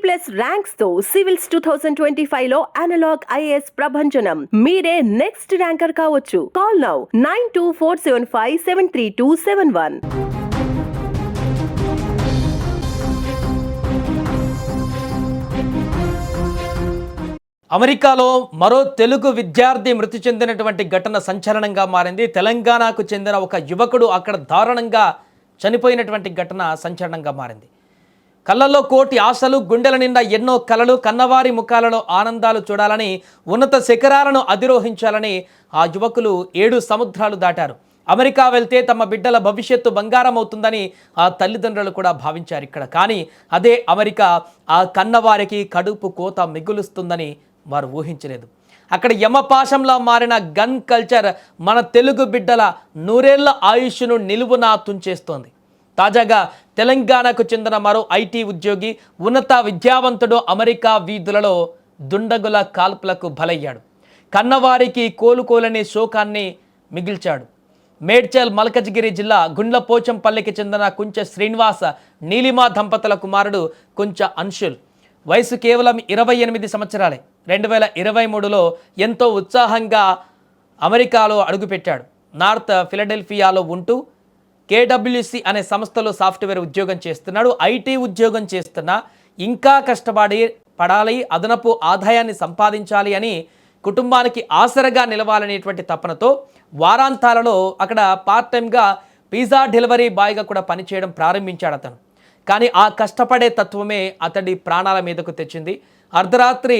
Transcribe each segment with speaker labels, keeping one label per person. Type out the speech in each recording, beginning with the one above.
Speaker 1: Plus ranks తో civils 2025 లో analogue IAS ప్రభంజనం. మీరే నెక్స్ట్ ర్యాంకర్ కావచ్చు. Call now 9247573271.
Speaker 2: అమెరికాలో మరో తెలుగు విద్యార్థి మృతి చెందినటువంటి ఘటన సంచలనంగా మారింది. తెలంగాణకు చెందిన ఒక యువకుడు అక్కడ దారుణంగా చనిపోయినటువంటి ఘటన సంచలనంగా మారింది. కళ్ళల్లో కోటి ఆశలు, గుండెల నిండా ఎన్నో కలలు, కన్నవారి ముఖాలలో ఆనందాలు చూడాలని, ఉన్నత శిఖరాలను అధిరోహించాలని ఆ యువకులు 7 సముద్రాలు దాటారు. అమెరికా వెళ్తే తమ బిడ్డల భవిష్యత్తు బంగారం అవుతుందని ఆ తల్లిదండ్రులు కూడా భావించారు ఇక్కడ. కానీ అదే అమెరికా ఆ కన్నవారికి కడుపు కోత మిగులుస్తుందని వారు ఊహించలేదు. అక్కడ యమపాశంలా మారిన గన్ కల్చర్ మన తెలుగు బిడ్డల నూరేళ్ల ఆయుష్ను నిలువునా తుంచేస్తోంది. తాజాగా తెలంగాణకు చెందిన మరో ఐటీ ఉద్యోగి, ఉన్నత విద్యావంతుడు అమెరికా వీధులలో దుండగుల కాల్పులకు బలయ్యాడు. కన్నవారికి కోలుకోలేని శోకాన్ని మిగిల్చాడు. మేడ్చల్ మల్కజ్గిరి జిల్లా గుండ్లపోచంపల్లికి చెందిన కుంచ శ్రీనివాస, నీలిమా దంపతుల కుమారుడు కుంచ అన్షుల్. వయసు కేవలం 28 సంవత్సరాలే. 2023లో ఎంతో ఉత్సాహంగా అమెరికాలో అడుగుపెట్టాడు. నార్త్ ఫిలడెల్ఫియాలో ఉంటూ కేడబ్ల్యూసి అనే సంస్థలో సాఫ్ట్వేర్ ఉద్యోగం చేస్తున్నాడు. ఐటీ ఉద్యోగం చేస్తున్నా ఇంకా పడాలి, అదనపు ఆదాయాన్ని సంపాదించాలి అని కుటుంబానికి ఆసరగా నిలవాలనేటువంటి తపనతో వారాంతాలలో అక్కడ పార్ట్ టైంగా పిజ్జా డెలివరీ బాయ్గా కూడా పనిచేయడం ప్రారంభించాడు అతను. కానీ ఆ కష్టపడే తత్వమే అతడి ప్రాణాల మీదకు తెచ్చింది. అర్ధరాత్రి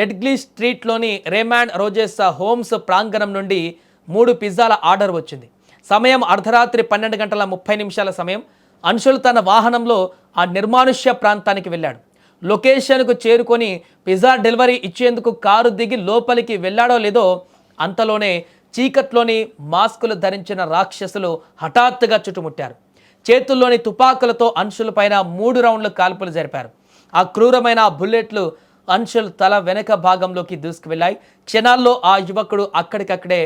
Speaker 2: ఎడ్గ్లీ స్ట్రీట్లోని రేమాండ్ రోజెస్ హోమ్స్ ప్రాంగణం నుండి 3 పిజ్జాల ఆర్డర్ వచ్చింది. సమయం అర్ధరాత్రి 12:30 సమయం. అన్షుల్ తన వాహనంలో ఆ నిర్మానుష్య ప్రాంతానికి వెళ్ళాడు. లొకేషన్కు చేరుకొని పిజ్జా డెలివరీ ఇచ్చేందుకు కారు దిగి లోపలికి వెళ్ళాడో లేదో అంతలోనే చీకట్లోని మాస్కులు ధరించిన రాక్షసులు హఠాత్తుగా చుట్టుముట్టారు. చేతుల్లోని తుపాకులతో అన్షుల్ పైన 3 రౌండ్లు కాల్పులు జరిపారు. ఆ క్రూరమైన బుల్లెట్లు అన్షుల్ తల వెనక భాగంలోకి దూసుకువెళ్ళాయి. క్షణాల్లో ఆ యువకుడు అక్కడికక్కడే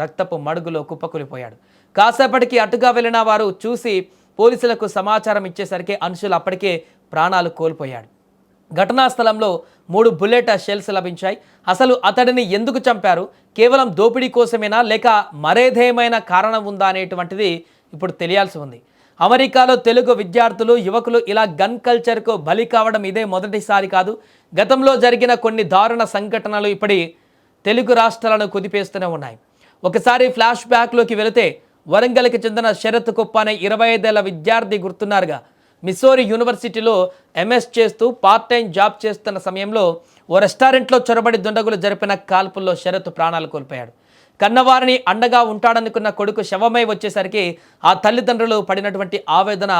Speaker 2: రక్తపు మడుగులో కుప్పకూలిపోయాడు. కాసేపటికి అటుగా వెళ్ళిన వారు చూసి పోలీసులకు సమాచారం ఇచ్చేసరికి అన్షుల్ అప్పటికే ప్రాణాలు కోల్పోయాడు. ఘటనా స్థలంలో 3 బుల్లెట్ షెల్స్ లభించాయి. అసలు అతడిని ఎందుకు చంపారు? కేవలం దోపిడీ కోసమేనా, లేక మరేదేమైనా కారణం ఉందా అనేటువంటిది ఇప్పుడు తెలియాల్సి ఉంది. అమెరికాలో తెలుగు విద్యార్థులు, యువకులు ఇలా గన్ కల్చర్కు బలి కావడం ఇదే మొదటిసారి కాదు. గతంలో జరిగిన కొన్ని దారుణ సంఘటనలు ఇప్పటి తెలుగు రాష్ట్రాలను కుదిపేస్తూనే ఉన్నాయి. ఒకసారి ఫ్లాష్ బ్యాక్లోకి వెళితే వరంగల్కి చెందిన శరత్ కుప్ప అనే 25 ఏళ్ల విద్యార్థి గుర్తున్నారుగా. మిస్సోరీ యూనివర్సిటీలో ఎంఎస్ చేస్తూ పార్ట్ టైం జాబ్ చేస్తున్న సమయంలో ఓ రెస్టారెంట్లో చొరబడి దుండగులు జరిపిన కాల్పుల్లో శరత్ ప్రాణాలు కోల్పోయాడు. కన్నవారిని అండగా ఉంటాడనుకున్న కొడుకు శవమై వచ్చేసరికి ఆ తల్లిదండ్రులు పడినటువంటి ఆవేదన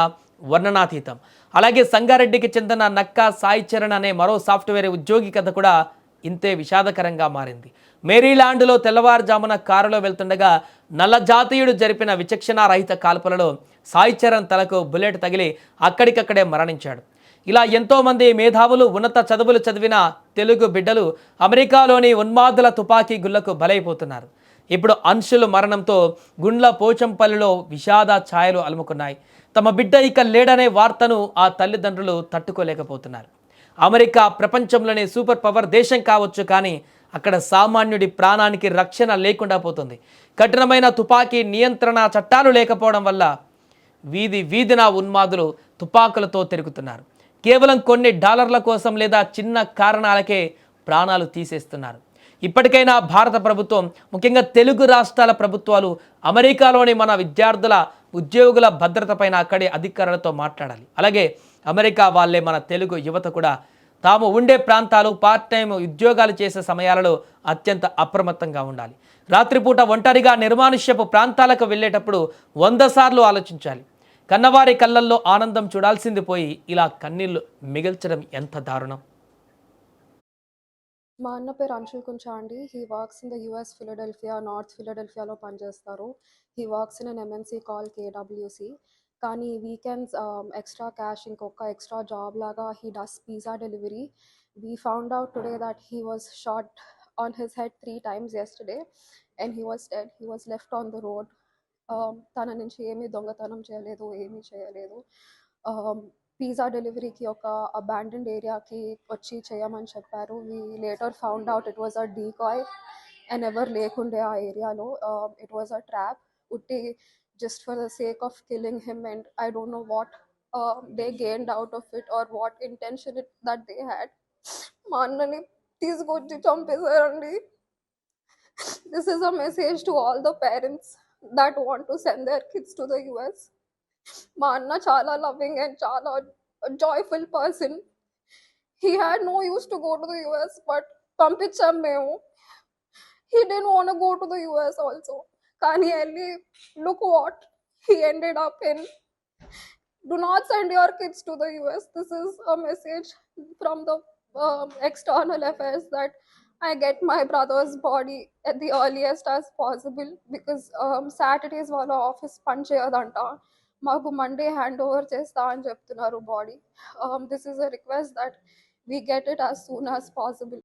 Speaker 2: వర్ణనాతీతం. అలాగే సంగారెడ్డికి చెందిన నక్కా సాయి చరణ్ అనే మరో సాఫ్ట్వేర్ ఉద్యోగి కథ కూడా ఇంతే విషాదకరంగా మారింది. మేరీలాండ్లో తెల్లవారుజామున కారులో వెళ్తుండగా నల్ల జాతీయుడు జరిపిన విచక్షణారహిత కాల్పులలో సాయి చరణ్ తలకు బుల్లెట్ తగిలి అక్కడికక్కడే మరణించాడు. ఇలా ఎంతోమంది మేధావులు, ఉన్నత చదువులు చదివిన తెలుగు బిడ్డలు అమెరికాలోని ఉన్మాదుల తుపాకీ గుళ్లకు బలైపోతున్నారు. ఇప్పుడు అన్షుల్ మరణంతో గుండ్లపోచంపల్లిలో విషాద ఛాయలు అలుముకున్నాయి. తమ బిడ్డ ఇక లేడనే వార్తను ఆ తల్లిదండ్రులు తట్టుకోలేకపోతున్నారు. అమెరికా ప్రపంచంలోనే సూపర్ పవర్ దేశం కావచ్చు, కానీ అక్కడ సామాన్యుడి ప్రాణానికి రక్షణ లేకుండా పోతుంది. కఠినమైన తుపాకీ నియంత్రణ చట్టాలు లేకపోవడం వల్ల వీధిన ఉన్మాదులు తుపాకులతో తిరుగుతున్నారు. కేవలం కొన్ని డాలర్ల కోసం లేదా చిన్న కారణాలకే ప్రాణాలు తీసేస్తున్నారు. ఇప్పటికైనా భారత ప్రభుత్వం, ముఖ్యంగా తెలుగు రాష్ట్రాల ప్రభుత్వాలు అమెరికాలోని మన విద్యార్థుల, ఉద్యోగుల భద్రతపైన అక్కడి అధికారులతో మాట్లాడాలి. అలాగే అమెరికా వాళ్ళే మన తెలుగు యువత కూడా తాము ఉండే ప్రాంతాలు, పార్ట్ టైం ఉద్యోగాలు చేసే సమయాలలో అత్యంత అప్రమత్తంగా ఉండాలి. రాత్రిపూట ఒంటరిగా నిర్మానుష్యపు ప్రాంతాలకు వెళ్ళేటప్పుడు 100 సార్లు ఆలోచించాలి. కన్నవారి కళ్ళల్లో ఆనందం చూడాల్సింది పోయి ఇలా కన్నీళ్లు మిగిల్చడం ఎంత దారుణం.
Speaker 3: మా అన్న పేరు అంశుల్ కుంచా అండి. He works in the US Philadelphia, north ఫిలడెల్ఫియాలో పనిచేస్తారు. He works in an MNC call KWC. కానీ వీకెండ్స్ ఎక్స్ట్రా క్యాష్, ఇంకొక ఎక్స్ట్రా జాబ్ లాగా he does pizza delivery. We found out today that he was shot on his head 3 times yesterday and he was dead. He was left on the road. తన నుంచి ఏమీ దొంగతనం చేయలేదు, ఏమీ చేయలేదు. Pizza డెలివరీకి ఒక అబాండన్డ్ ఏరియాకి వచ్చి చేయమని చెప్పారు. We later found out it was a decoy and ఎవరు లేకుండే ఆ ఏరియాలో. ఇట్ వాజ్ అ ట్రాప్, ఉట్టి just for the sake of killing him, and I don't know what they gained out of it or what intention it that they had. మా అన్నని తీసుకొచ్చి చంపేశారండి. This is a message to all the parents that want to send their kids to the US. మా అన్న చాలా loving and చాలా joyful person. He had no use to go to the US, but పంపించాం మేము. He didn't want to go to the US also. కానీ వెళ్ళి look what he ended up in. Do not send your kids to the US. This is a message from the external affairs that I get my brother's body at the earliest as possible, because Saturdays వాళ్ళ office పని చేయదంట. మాకు Monday hand over చేస్తా అని చెప్తున్నారు body. This is a request that we get it as soon as possible.